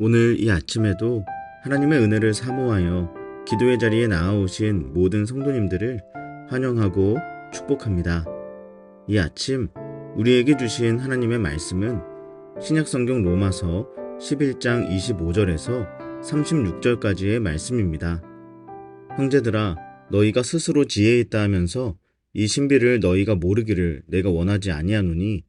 오늘 이 아침에도 하나님의 은혜를 사모하여 기도의 자리에 나아오신 모든 성도님들을 환영하고 축복합니다. 이 아침 우리에게 주신 하나님의 말씀은 신약성경 로마서 11장 25절에서 36절까지의 말씀입니다. 형제들아, 너희가 스스로 지혜에 있다 하면서 이 신비를 너희가 모르기를 내가 원하지 아니하노니,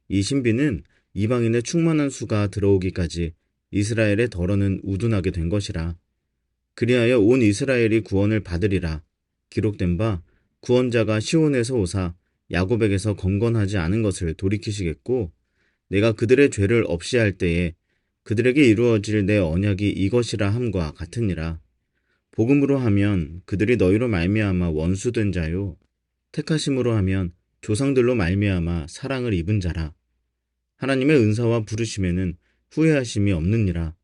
이 신비는 이방인의 충만한 수가 들어오기까지 이스라엘의 덜어는 우둔하게 된 것이라. 그리하여 온 이스라엘이 구원을 받으리라. 기록된 바 구원자가 시온에서 오사 야곱에게서 건건하지 않은 것을 돌이키시겠고, 내가 그들의 죄를 없이 할 때에 그들에게 이루어질 내 언약이 이것이라 함과 같으니라. 복음으로 하면 그들이 너희로 말미암아 원수된 자요, 택하심으로 하면 조상들로 말미암아 사랑을 입은 자라. 하나님의 은사와 부르심에는 후회하심이 없느니라.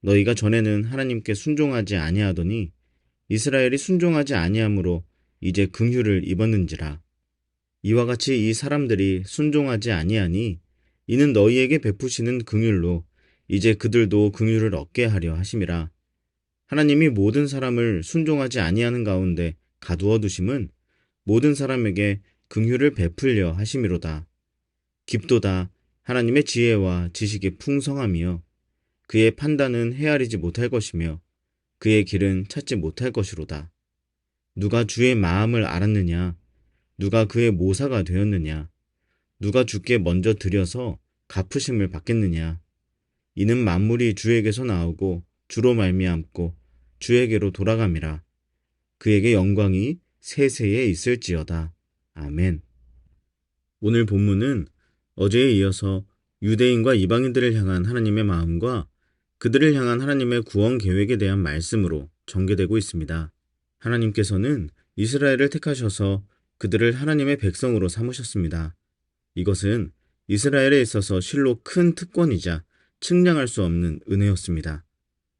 너희가 전에는 하나님께 순종하지 아니하더니 이스라엘이 순종하지 아니함으로 이제 긍휼을 입었는지라. 이와 같이 이 사람들이 순종하지 아니하니 이는 너희에게 베푸시는 긍휼로 이제 그들도 긍휼을 얻게 하려 하심이라. 하나님이 모든 사람을 순종하지 아니하는 가운데 가두어 두심은 모든 사람에게 긍휼을 베풀려 하심이로다. 깊도다 하나님의 지혜와 지식이 풍성하며 그의 판단은 헤아리지 못할 것이며 그의 길은 찾지 못할 것이로다. 누가 주의 마음을 알았느냐? 누가 그의 모사가 되었느냐? 누가 주께 먼저 드려서 갚으심을 받겠느냐? 이는 만물이 주에게서 나오고 주로 말미암고 주에게로 돌아감이라. 그에게 영광이 세세에 있을지어다. 아멘. 오늘 본문은 어제에 이어서 유대인과 이방인들을 향한 하나님의 마음과 그들을 향한 하나님의 구원 계획에 대한 말씀으로 전개되고 있습니다. 하나님께서는 이스라엘을 택하셔서 그들을 하나님의 백성으로 삼으셨습니다. 이것은 이스라엘에 있어서 실로 큰 특권이자 측량할 수 없는 은혜였습니다.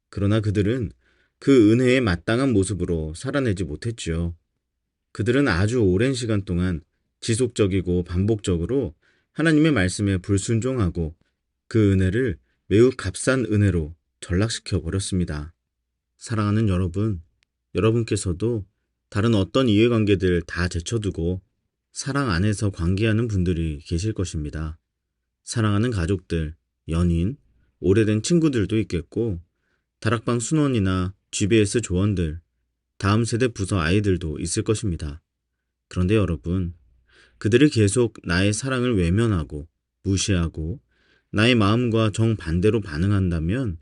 그러나 그들은 그 은혜에 마땅한 모습으로 살아내지 못했지요. 그들은 아주 오랜 시간 동안 지속적이고 반복적으로 하나님의 말씀에 불순종하고 그 은혜를 매우 값싼 은혜로 전락시켜 버렸습니다. 사랑하는 여러분, 여러분께서도 다른 어떤 이해관계들 다 제쳐두고 사랑 안에서 관계하는 분들이 계실 것입니다. 사랑하는 가족들, 연인, 오래된 친구들도 있겠고, 다락방 순원이나 GBS 조원들, 다음 세대 부서 아이들도 있을 것입니다. 그런데 여러분, 그들이 계속 나의 사랑을 외면하고 무시하고 나의 마음과 정반대로 반응한다면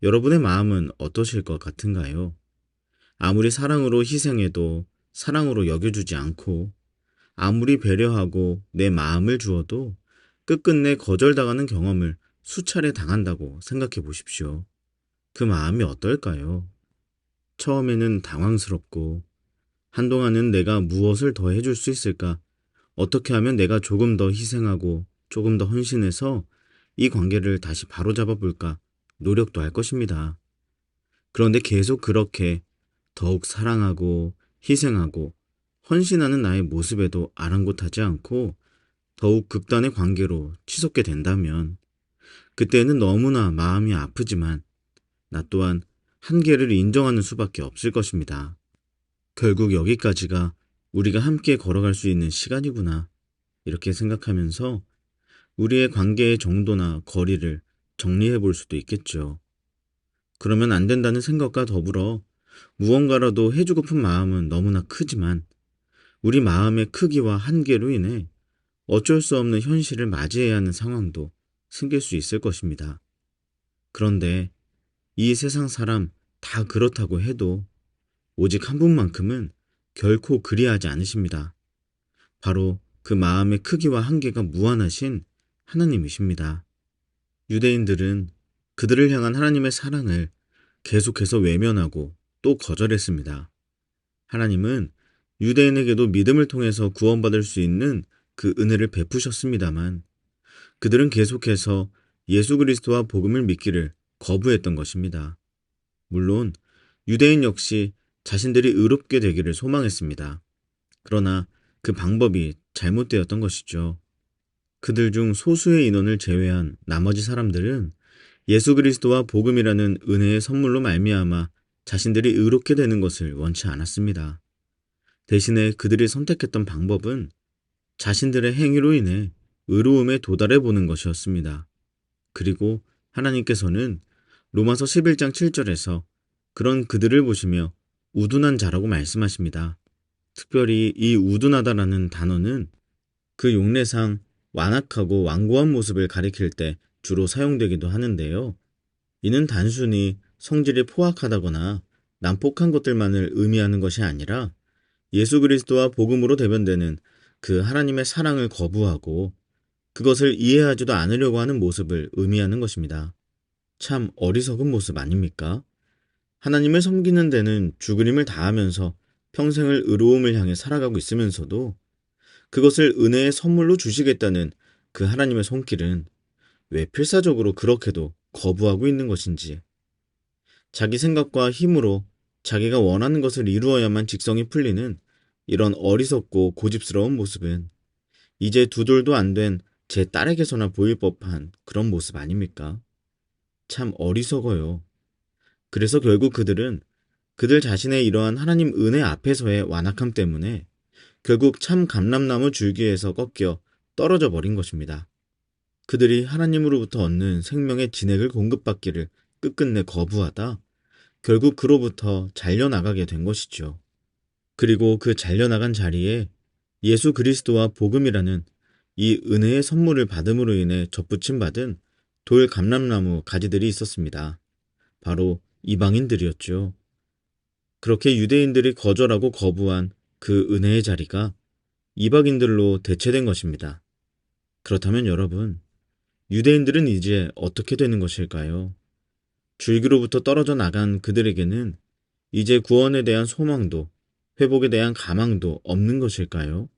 여러분의 마음은 어떠실 것 같은가요? 아무리 사랑으로 희생해도 사랑으로 여겨주지 않고 아무리 배려하고 내 마음을 주어도 끝끝내 거절당하는 경험을 수차례 당한다고 생각해 보십시오. 그 마음이 어떨까요? 처음에는 당황스럽고 한동안은 내가 무엇을 더 해줄 수 있을까? 어떻게 하면 내가 조금 더 희생하고 조금 더 헌신해서 이 관계를 다시 바로잡아 볼까 노력도 할 것입니다. 그런데 계속 그렇게 더욱 사랑하고 희생하고 헌신하는 나의 모습에도 아랑곳하지 않고 더욱 극단의 관계로 치솟게 된다면 그때는 너무나 마음이 아프지만 나 또한 한계를 인정하는 수밖에 없을 것입니다. 결국 여기까지가 우리가 함께 걸어갈 수 있는 시간이구나, 이렇게 생각하면서 우리의 관계의 정도나 거리를 정리해 볼 수도 있겠죠. 그러면 안 된다는 생각과 더불어 무언가라도 해주고픈 마음은 너무나 크지만 우리 마음의 크기와 한계로 인해 어쩔 수 없는 현실을 맞이해야 하는 상황도 생길 수 있을 것입니다. 그런데 이 세상 사람 다 그렇다고 해도 오직 한 분만큼은 결코 그리하지 않으십니다. 바로 그 마음의 크기와 한계가 무한하신 하나님이십니다. 유대인들은 그들을 향한 하나님의 사랑을 계속해서 외면하고 또 거절했습니다. 하나님은 유대인에게도 믿음을 통해서 구원받을 수 있는 그 은혜를 베푸셨습니다만 그들은 계속해서 예수 그리스도와 복음을 믿기를 거부했던 것입니다. 물론 유대인 역시 자신들이 의롭게 되기를 소망했습니다. 그러나 그 방법이 잘못되었던 것이죠. 그들 중 소수의 인원을 제외한 나머지 사람들은 예수 그리스도와 복음이라는 은혜의 선물로 말미암아 자신들이 의롭게 되는 것을 원치 않았습니다. 대신에 그들이 선택했던 방법은 자신들의 행위로 인해 의로움에 도달해 보는 것이었습니다. 그리고 하나님께서는 로마서 11장 7절에서 그런 그들을 보시며 우둔한 자라고 말씀하십니다. 특별히 이 우둔하다라는 단어는 그 용례상 완악하고 완고한 모습을 가리킬 때 주로 사용되기도 하는데요. 이는 단순히 성질이 포악하다거나 난폭한 것들만을 의미하는 것이 아니라 예수 그리스도와 복음으로 대변되는 그 하나님의 사랑을 거부하고 그것을 이해하지도 않으려고 하는 모습을 의미하는 것입니다. 참 어리석은 모습 아닙니까? 하나님을 섬기는 데는 죽으림을 다하면서 평생을 의로움을 향해 살아가고 있으면서도 그것을 은혜의 선물로 주시겠다는 그 하나님의 손길은 왜 필사적으로 그렇게도 거부하고 있는 것인지, 자기 생각과 힘으로 자기가 원하는 것을 이루어야만 직성이 풀리는 이런 어리석고 고집스러운 모습은 이제 두 돌도 안 된 제 딸에게서나 보일 법한 그런 모습 아닙니까? 참 어리석어요. 그래서 결국 그들은 그들 자신의 이러한 하나님 은혜 앞에서의 완악함 때문에 결국 참 감람나무 줄기에서 꺾여 떨어져 버린 것입니다. 그들이 하나님으로부터 얻는 생명의 진액을 공급받기를 끝끝내 거부하다 결국 그로부터 잘려나가게 된 것이죠. 그리고 그 잘려나간 자리에 예수 그리스도와 복음이라는 이 은혜의 선물을 받음으로 인해 접붙임 받은 돌 감람나무 가지들이 있었습니다. 바로 이방인들이었죠. 그렇게 유대인들이 거절하고 거부한 그 은혜의 자리가 이방인들로 대체된 것입니다. 그렇다면 여러분, 유대인들은 이제 어떻게 되는 것일까요? 줄기로부터 떨어져 나간 그들에게는 이제 구원에 대한 소망도 회복에 대한 가망도 없는 것일까요?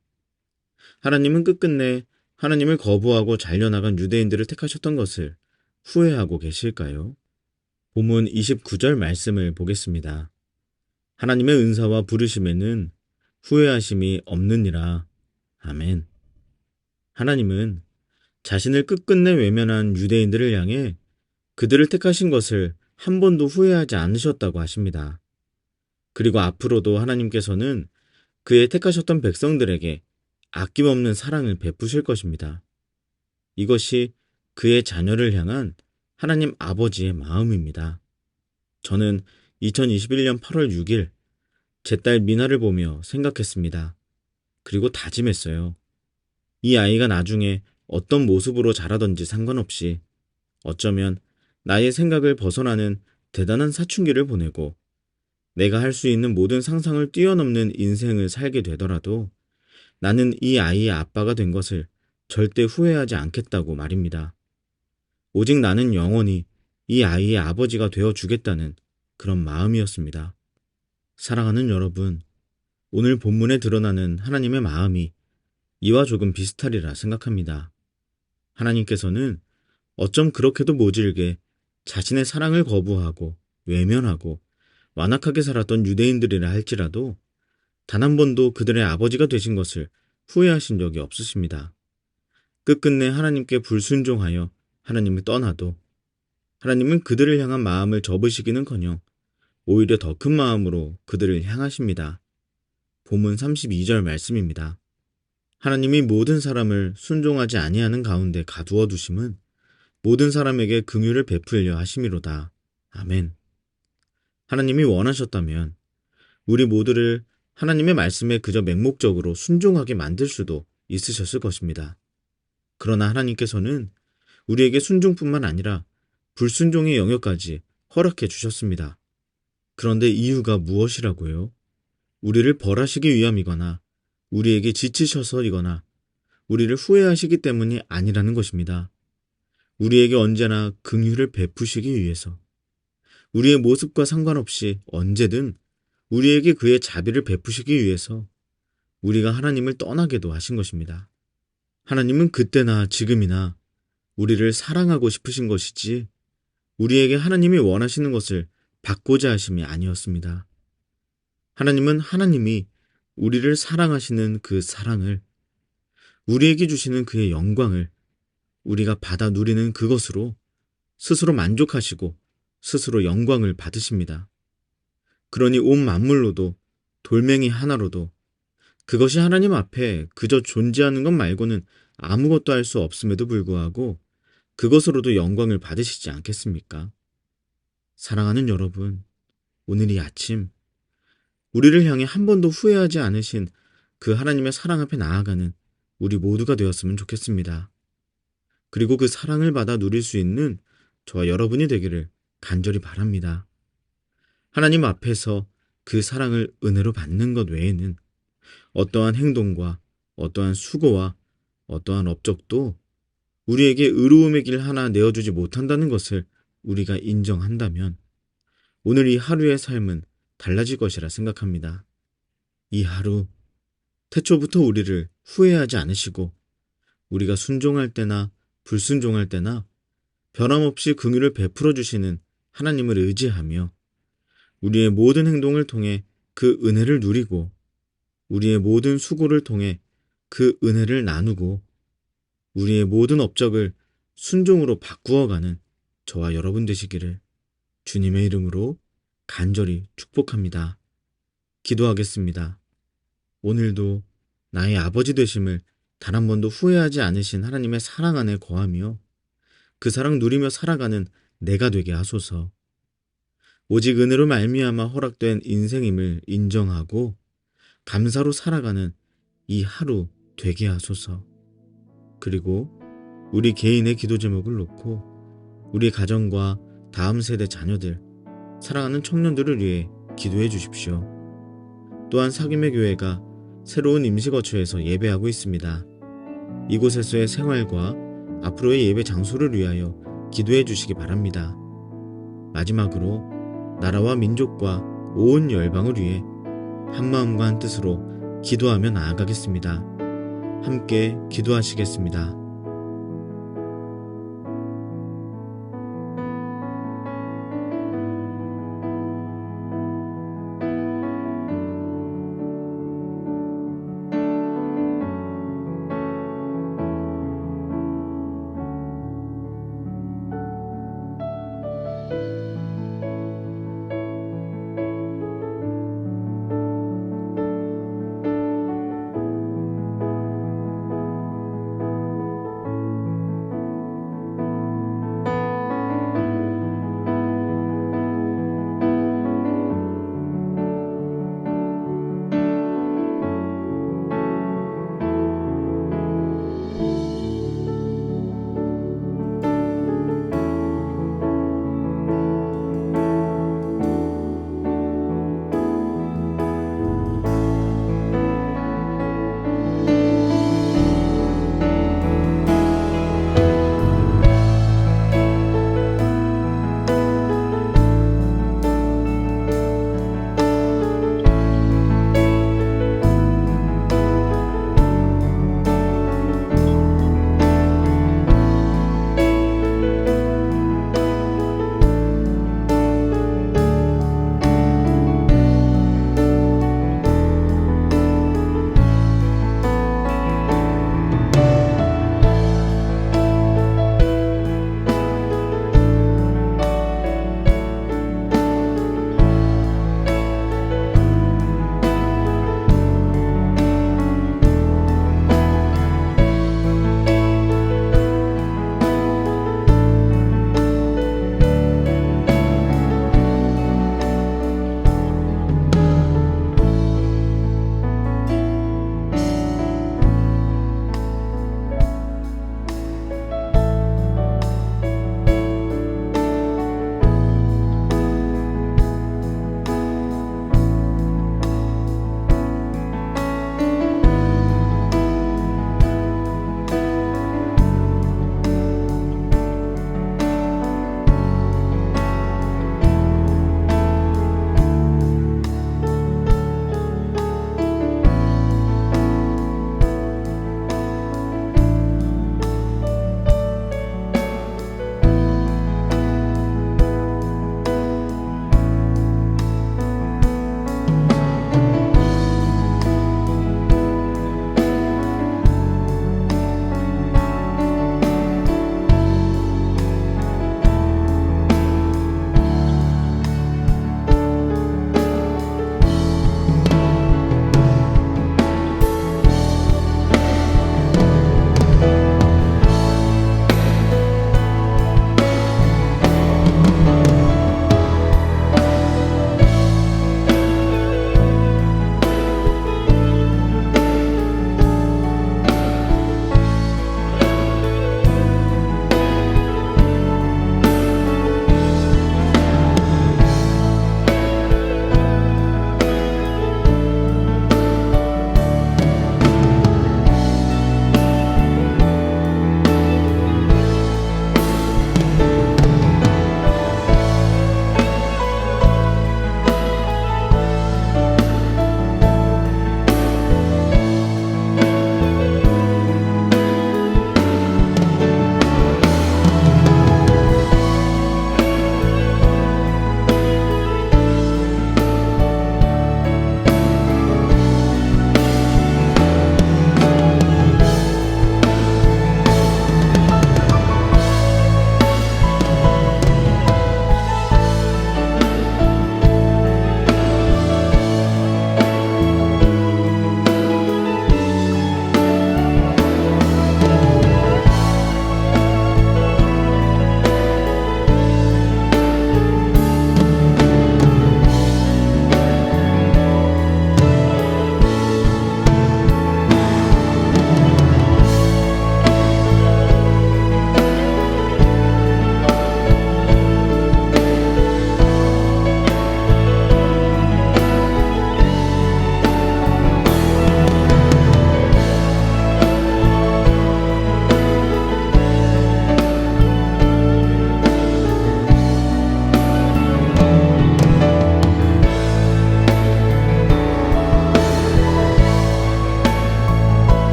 하나님은 끝끝내 하나님을 거부하고 잘려나간 유대인들을 택하셨던 것을 후회하고 계실까요? 본문 29절 말씀을 보겠습니다. 하나님의 은사와 부르심에는 후회하심이 없느니라. 아멘. 하나님은 자신을 끝끝내 외면한 유대인들을 향해 그들을 택하신 것을 한 번도 후회하지 않으셨다고 하십니다. 그리고 앞으로도 하나님께서는 그의 택하셨던 백성들에게 아낌없는 사랑을 베푸실 것입니다. 이것이 그의 자녀를 향한 하나님 아버지의 마음입니다. 저는 2021년 8월 6일 제 딸 미나를 보며 생각했습니다. 그리고 다짐했어요. 이 아이가 나중에 어떤 모습으로 자라든지 상관없이 어쩌면 나의 생각을 벗어나는 대단한 사춘기를 보내고 내가 할 수 있는 모든 상상을 뛰어넘는 인생을 살게 되더라도 나는 이 아이의 아빠가 된 것을 절대 후회하지 않겠다고 말입니다. 오직 나는 영원히 이 아이의 아버지가 되어 주겠다는 그런 마음이었습니다. 사랑하는 여러분, 오늘 본문에 드러나는 하나님의 마음이 이와 조금 비슷하리라 생각합니다. 하나님께서는 어쩜 그렇게도 모질게 자신의 사랑을 거부하고 외면하고 완악하게 살았던 유대인들이라 할지라도 단 한 번도 그들의 아버지가 되신 것을 후회하신 적이 없으십니다. 끝끝내 하나님께 불순종하여 하나님을 떠나도 하나님은 그들을 향한 마음을 접으시기는커녕 오히려 더 큰 마음으로 그들을 향하십니다. 본문 32절 말씀입니다. 하나님이 모든 사람을 순종하지 아니하는 가운데 가두어 두심은 모든 사람에게 긍휼을 베풀려 하심이로다. 아멘. 하나님이 원하셨다면 우리 모두를 하나님의 말씀에 그저 맹목적으로 순종하게 만들 수도 있으셨을 것입니다. 그러나 하나님께서는 우리에게 순종뿐만 아니라 불순종의 영역까지 허락해 주셨습니다. 그런데 이유가 무엇이라고요? 우리를 벌하시기 위함이거나 우리에게 지치셔서이거나 우리를 후회하시기 때문이 아니라는 것입니다. 우리에게 언제나 긍휼을 베푸시기 위해서 우리의 모습과 상관없이 언제든 우리에게 그의 자비를 베푸시기 위해서 우리가 하나님을 떠나게도 하신 것입니다. 하나님은 그때나 지금이나 우리를 사랑하고 싶으신 것이지 우리에게 하나님이 원하시는 것을 받고자 하심이 아니었습니다. 하나님은 하나님이 우리를 사랑하시는 그 사랑을 우리에게 주시는 그의 영광을 우리가 받아 누리는 그것으로 스스로 만족하시고 스스로 영광을 받으십니다. 그러니 온 만물로도 돌멩이 하나로도 그것이 하나님 앞에 그저 존재하는 것 말고는 아무것도 할 수 없음에도 불구하고 그것으로도 영광을 받으시지 않겠습니까? 사랑하는 여러분, 오늘 이 아침 우리를 향해 한 번도 후회하지 않으신 그 하나님의 사랑 앞에 나아가는 우리 모두가 되었으면 좋겠습니다. 그리고 그 사랑을 받아 누릴 수 있는 저와 여러분이 되기를 간절히 바랍니다. 하나님 앞에서 그 사랑을 은혜로 받는 것 외에는 어떠한 행동과 어떠한 수고와 어떠한 업적도 우리에게 의로움의 길 하나 내어주지 못한다는 것을 우리가 인정한다면 오늘 이 하루의 삶은 달라질 것이라 생각합니다. 이 하루, 태초부터 우리를 후회하지 않으시고 우리가 순종할 때나 불순종할 때나 변함없이 긍휼을 베풀어 주시는 하나님을 의지하며 우리의 모든 행동을 통해 그 은혜를 누리고 우리의 모든 수고를 통해 그 은혜를 나누고 우리의 모든 업적을 순종으로 바꾸어가는 저와 여러분 되시기를 주님의 이름으로 간절히 축복합니다. 기도하겠습니다. 오늘도 나의 아버지 되심을 단 한 번도 후회하지 않으신 하나님의 사랑 안에 거하며 그 사랑 누리며 살아가는 내가 되게 하소서. 오직 은혜로 말미암아 허락된 인생임을 인정하고 감사로 살아가는 이 하루 되게 하소서. 그리고 우리 개인의 기도 제목을 놓고 우리 가정과 다음 세대 자녀들, 사랑하는 청년들을 위해 기도해 주십시오. 또한 사귐의 교회가 새로운 임시거처에서 예배하고 있습니다. 이곳에서의 생활과 앞으로의 예배 장소를 위하여 기도해 주시기 바랍니다. 마지막으로 나라와 민족과 온 열방을 위해 한마음과 한뜻으로 기도하며 나아가겠습니다. 함께 기도하시겠습니다.